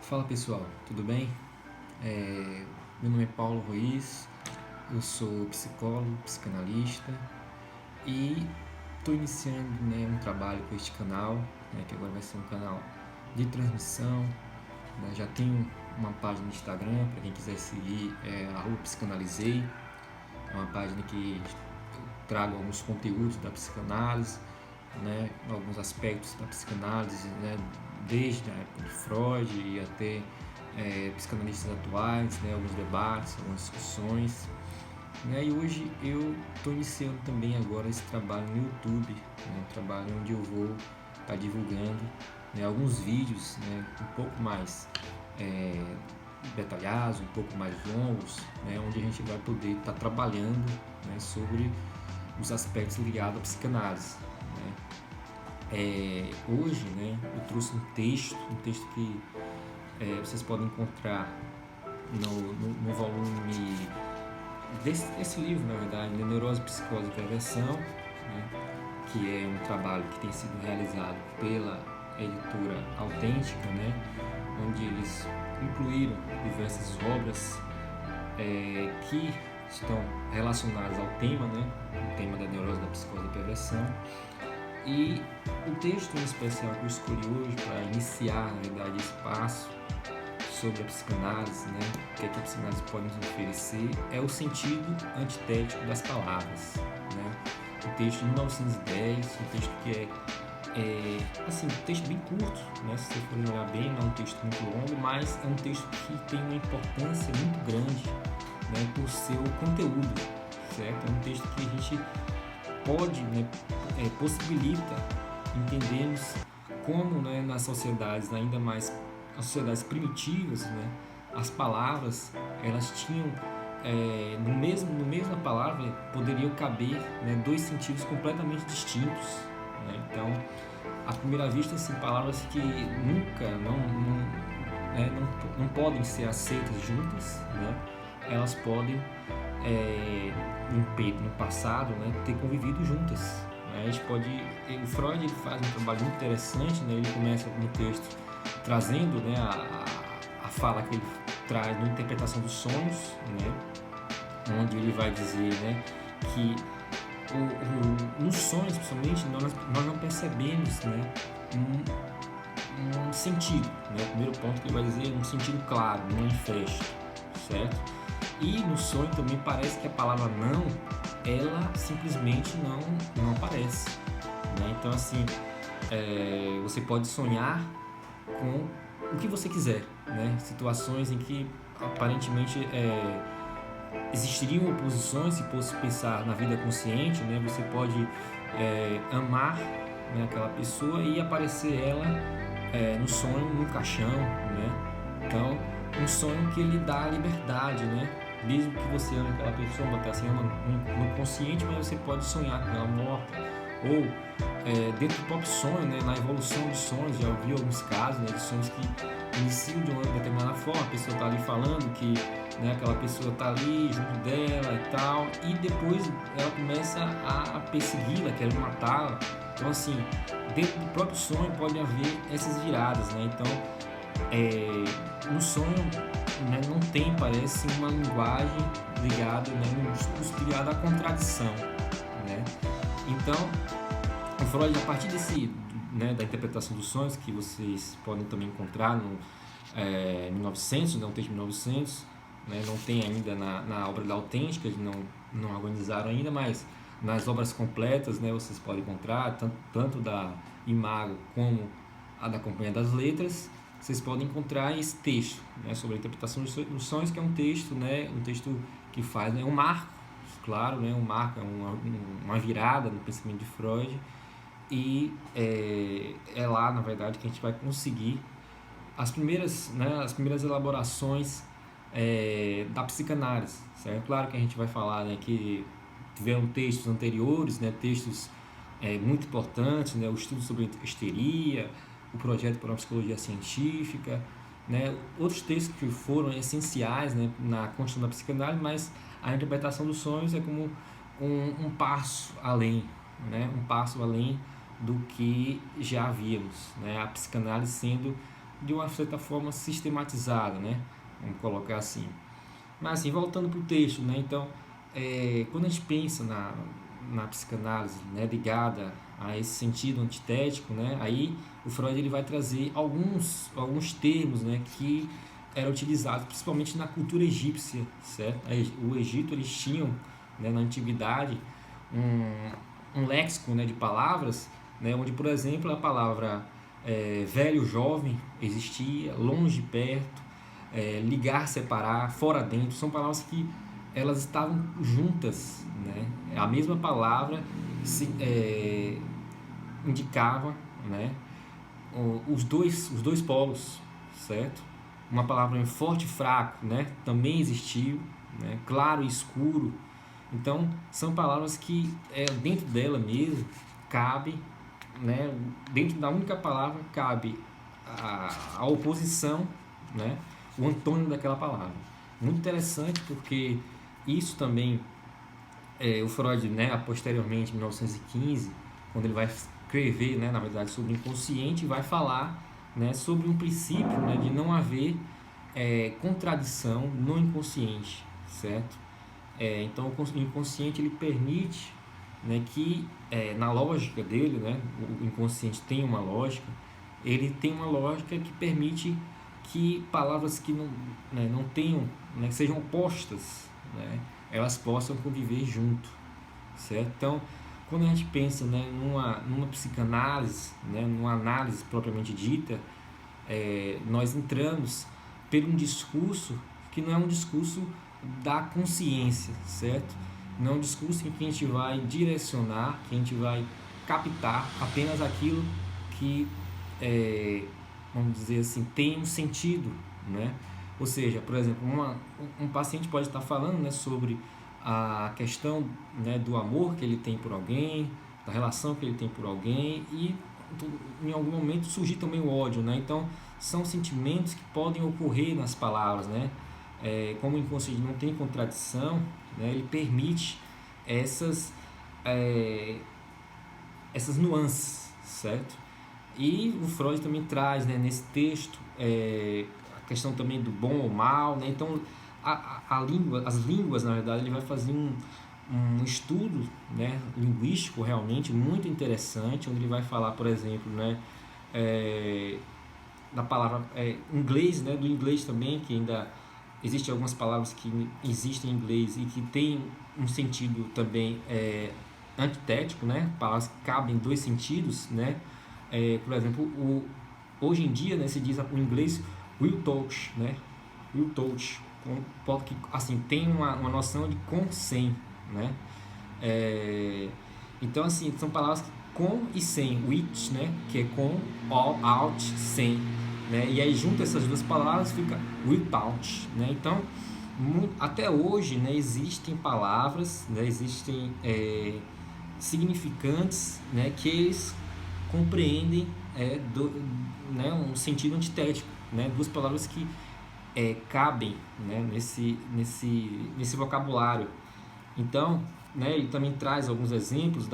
Fala pessoal, tudo bem? Meu nome é Paulo Ruiz, eu sou psicólogo, psicanalista e estou iniciando, um trabalho com este canal, que agora vai ser um canal de transmissão. Já tenho uma página no Instagram, para quem quiser seguir, é @psicanalizei. É uma página que eu trago alguns conteúdos da psicanálise, alguns aspectos da psicanálise, desde a época de Freud e até psicanalistas atuais, alguns debates, algumas discussões. E hoje eu estou iniciando também agora esse trabalho no YouTube, um trabalho onde eu vou estar divulgando alguns vídeos um pouco mais detalhados, um pouco mais longos, onde a gente vai poder estar trabalhando sobre os aspectos ligados à psicanálise. Hoje eu trouxe um texto que vocês podem encontrar no volume desse livro, na verdade, Neurose, Psicose e Perversão, que é um trabalho que tem sido realizado pela editora Autêntica, onde eles incluíram diversas obras que estão relacionadas ao tema, o tema da neurose, da psicose e da perversão. E o texto em especial que eu escolhi hoje para iniciar, na verdade, esse passo sobre a psicanálise, o que a psicanálise pode nos oferecer, é o sentido antitético das palavras. Um texto de 1910, um texto que um texto bem curto, se você for olhar bem, não é um texto muito longo, mas é um texto que tem uma importância muito grande por seu conteúdo, certo? É um texto que a gente pode, possibilita entendermos como nas sociedades, ainda mais as sociedades primitivas, as palavras elas tinham no mesma palavra poderiam caber dois sentidos completamente distintos. Então, à primeira vista, assim, palavras que nunca não podem ser aceitas juntas, elas podem no passado ter convivido juntas. A gente pode, o Freud ele faz um trabalho muito interessante, ele começa no texto trazendo a fala que ele traz na interpretação dos sonhos, onde ele vai dizer que nos sonhos, principalmente, nós não percebemos um sentido. O primeiro ponto que ele vai dizer é um sentido claro, um manifesto, certo? E no sonho também parece que a palavra não, ela simplesmente não aparece. Então, assim, você pode sonhar com o que você quiser, situações em que aparentemente existiriam oposições. Se fosse pensar na vida consciente, você pode amar aquela pessoa e aparecer ela no sonho, num caixão, Então, um sonho que lhe dá liberdade, mesmo que você ame aquela pessoa, você ama no consciente, mas você pode sonhar com ela morta, ou dentro do próprio sonho, na evolução dos sonhos. Já ouvi alguns casos de sonhos que iniciam de uma determinada forma, a pessoa está ali falando que aquela pessoa está ali junto dela e tal, e depois ela começa a persegui-la, querendo matá-la. Então, assim, dentro do próprio sonho pode haver essas viradas, Então, no sonho não tem, parece, uma linguagem ligada, um discurso ligado à contradição, Então, o Freud, a partir da interpretação dos sonhos, que vocês podem também encontrar no 1900, um texto de 1900, não tem ainda na obra da Autêntica, eles não organizaram ainda, mas nas obras completas, vocês podem encontrar, tanto da Imago como a da Companhia das Letras. Vocês podem encontrar esse texto sobre a interpretação dos sonhos, que é um texto, um texto que faz um marco, claro, um marco, uma virada no pensamento de Freud, e é lá, na verdade, que a gente vai conseguir as primeiras elaborações da psicanálise, certo? Claro que a gente vai falar que tiveram textos anteriores, textos muito importantes, o estudo sobre histeria, o projeto para uma psicologia científica, outros textos que foram essenciais na construção da psicanálise, mas a interpretação dos sonhos é como um passo além, um passo além do que já víamos, a psicanálise sendo de uma certa forma sistematizada, né? Vamos colocar assim. Mas assim, voltando para o texto, né? Então, quando a gente pensa na psicanálise, né, ligada a esse sentido antitético, né? Aí o Freud ele vai trazer alguns termos, né, que eram utilizados principalmente na cultura egípcia, certo? O Egito eles tinham, né, na antiguidade um léxico, né, de palavras, né, onde, por exemplo, a palavra velho, jovem existia, longe, perto, ligar, separar, fora, dentro, são palavras que elas estavam juntas, né? A mesma palavra indicava, né, os dois polos, certo? Uma palavra forte e fraco, né, também existiu, né? Claro e escuro. Então, são palavras que dentro dela mesmo cabe, né, dentro da única palavra cabe a oposição, né, o antônimo daquela palavra. Muito interessante porque isso também, o Freud, né, posteriormente, em 1915, quando ele vai escrever, né, na verdade, sobre o inconsciente, vai falar, né, sobre um princípio, né, de não haver contradição no inconsciente, certo? Então, o inconsciente ele permite, né, que na lógica dele, né, o inconsciente tem uma lógica, ele tem uma lógica que permite que palavras que não, né, não tenham, né, que sejam opostas, né, elas possam conviver junto, certo? Então, quando a gente pensa, né, numa psicanálise, né, numa análise propriamente dita, nós entramos por um discurso que não é um discurso da consciência, certo? Não é um discurso em que a gente vai direcionar, que a gente vai captar apenas aquilo que, vamos dizer assim, tem um sentido, né? Ou seja, por exemplo, um paciente pode estar falando, né, sobre a questão, né, do amor que ele tem por alguém, da relação que ele tem por alguém e em algum momento surgir também o ódio, né? Então, são sentimentos que podem ocorrer nas palavras, né? Como o inconsciente não tem contradição, né, ele permite essas nuances, certo? E o Freud também traz, né, nesse texto a questão também do bom ou mal, né? Então as línguas, na verdade, ele vai fazer um estudo, né, linguístico realmente muito interessante, onde ele vai falar, por exemplo, né, da palavra inglês, né, do inglês também, que ainda existem algumas palavras que existem em inglês e que tem um sentido também antitético, né, palavras que cabem em dois sentidos, né, por exemplo, hoje em dia, né, se diz o inglês will touch, né, will touch, que assim tem uma noção de com, sem, né, então assim são palavras com e sem, with, né, que é com, all, out, sem, né, e aí junta essas duas palavras fica without, né. Então até hoje, né, existem palavras, né, existem significantes, né, que eles compreendem né, um sentido antitético, né, duas palavras que cabem, né, nesse vocabulário. Então, né, ele também traz alguns exemplos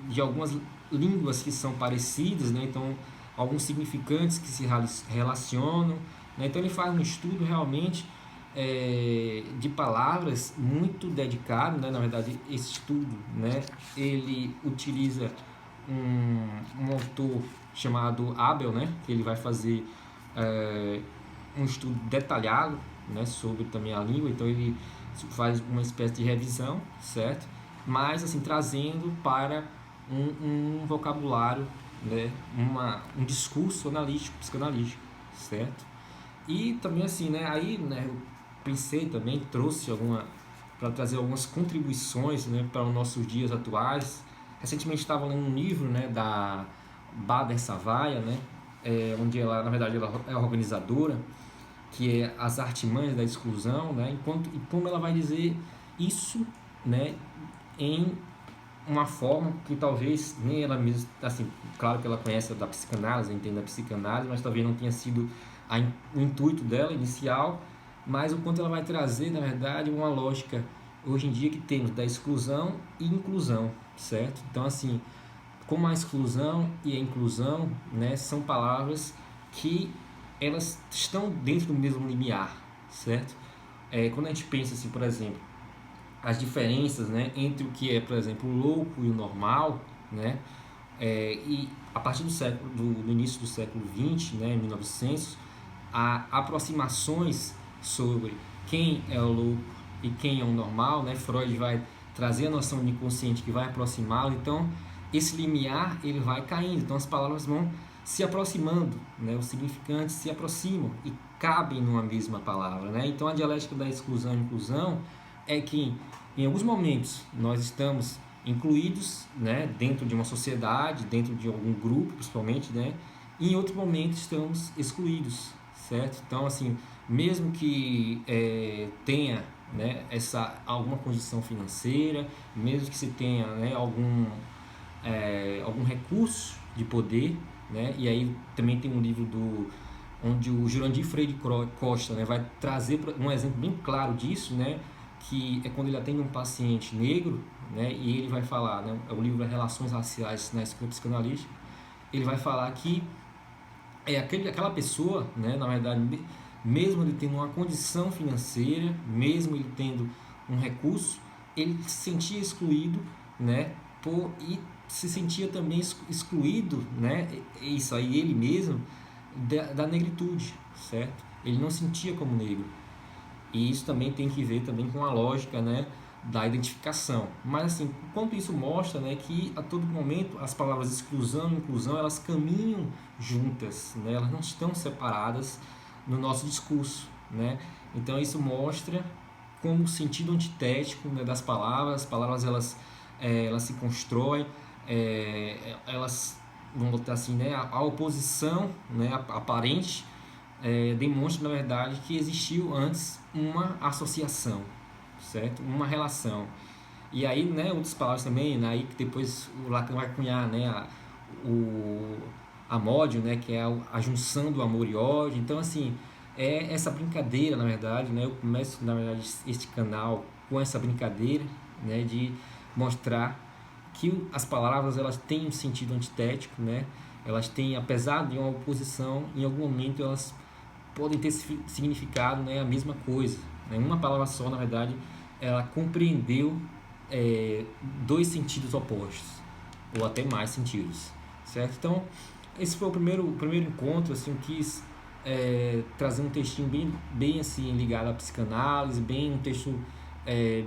de algumas línguas que são parecidas, né, então alguns significantes que se relacionam, né, então ele faz um estudo realmente de palavras muito dedicado, né, na verdade esse estudo, né, ele utiliza um autor chamado Abel, né, que ele vai fazer um estudo detalhado, né, sobre também a língua, então ele faz uma espécie de revisão, certo? Mas assim, trazendo para um vocabulário, né, um discurso analítico, psicanalítico, certo? E também assim, né, aí, né, eu pensei também, trouxe para trazer algumas contribuições, né, para os nossos dias atuais. Recentemente estava lendo um livro, né, da Bader Savaia, né, onde ela, na verdade, ela é organizadora, que é As Artimanhas da Exclusão, né, e como ela vai dizer isso, né, em uma forma que talvez nem ela mesma, assim, claro que ela conhece da psicanálise, entende da psicanálise, mas talvez não tenha sido o intuito dela inicial, mas o quanto ela vai trazer, na verdade, uma lógica hoje em dia que temos da exclusão e inclusão, certo? Então, assim, como a exclusão e a inclusão, né, são palavras que elas estão dentro do mesmo limiar, certo? Quando a gente pensa assim, por exemplo, as diferenças, né, entre o que é, por exemplo, o louco e o normal, né, e a partir do início do século XX, né, 1900, há aproximações sobre quem é o louco e quem é o normal, né? Freud vai trazer a noção de inconsciente que vai aproximá-lo, então esse limiar ele vai caindo, então as palavras vão se aproximando, né? Os significantes se aproximam e cabem numa mesma palavra, né? Então a dialética da exclusão e inclusão é que em alguns momentos nós estamos incluídos, né, dentro de uma sociedade, dentro de algum grupo, principalmente, né, e em outros momentos estamos excluídos, certo? Então, assim, mesmo que tenha, né, alguma condição financeira, mesmo que se tenha, né, algum recurso de poder, né, e aí também tem um livro onde o Jurandir Freire Costa, né, vai trazer um exemplo bem claro disso, né, que é quando ele atende um paciente negro, né, e ele vai falar, né, o livro Relações Raciais na Escuta Psicanalítica, ele vai falar que aquela pessoa, né, na verdade, mesmo ele tendo uma condição financeira, mesmo ele tendo um recurso, ele se sentia excluído, né, e se sentia também excluído, né, isso aí ele mesmo, da negritude, certo? Ele não sentia como negro. E isso também tem que ver também com a lógica, né, da identificação. Mas assim, enquanto isso mostra, né, que a todo momento as palavras exclusão e inclusão elas caminham juntas, né, elas não estão separadas no nosso discurso, né? Então isso mostra como o sentido antitético, né, das palavras, as palavras elas se constroem, elas vamos botar assim, né, a oposição, né, aparente demonstra na verdade que existiu antes uma associação, certo? Uma relação. E aí, né, outras palavras também, né, aí que depois o Lacan vai cunhar, né, o amódio, né, que é a junção do amor e ódio. Então, assim, é essa brincadeira, na verdade, né, eu começo, na verdade, este canal com essa brincadeira, né, de mostrar que as palavras, elas têm um sentido antitético, né, elas têm, apesar de uma oposição, em algum momento elas podem ter significado, né, a mesma coisa, né? Uma palavra só, na verdade, ela compreendeu dois sentidos opostos, ou até mais sentidos, certo? Então, esse foi o primeiro encontro, assim, eu quis trazer um textinho bem assim, ligado à psicanálise, um texto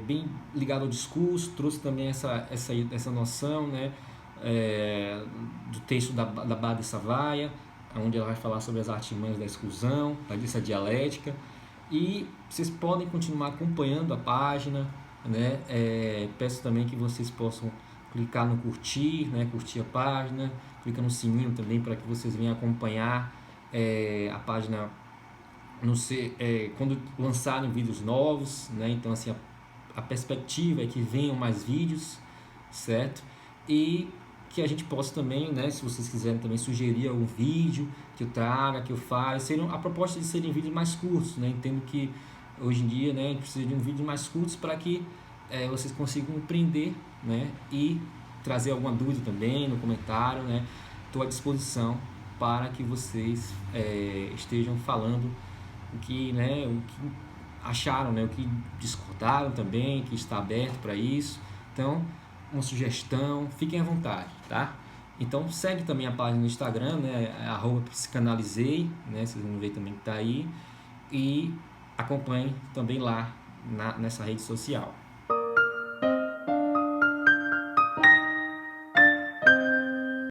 bem ligado ao discurso, trouxe também essa noção, né, do texto da Bada Savaia, onde ela vai falar sobre as artimanhas da exclusão, dessa dialética, e vocês podem continuar acompanhando a página, né? Peço também que vocês possam clicar no curtir, né? Curtir a página, clica no sininho também para que vocês venham acompanhar a página quando lançarem vídeos novos, né? Então assim, a perspectiva é que venham mais vídeos, certo? E que a gente possa também, né, se vocês quiserem também sugerir algum vídeo que eu traga, que eu fale, a proposta de serem vídeos mais curtos, né? Entendo que hoje em dia, né, a gente precisa de um vídeo mais curtos para que vocês consigam empreender, né, e trazer alguma dúvida também no comentário, né? Estou à disposição para que vocês estejam falando o que acharam, né, o que discordaram também, que está aberto para isso. Então, uma sugestão, fiquem à vontade, tá? Então segue também a página no Instagram, né, @psicanalizei, né, vocês vão ver também que tá aí, e acompanhe também lá nessa rede social.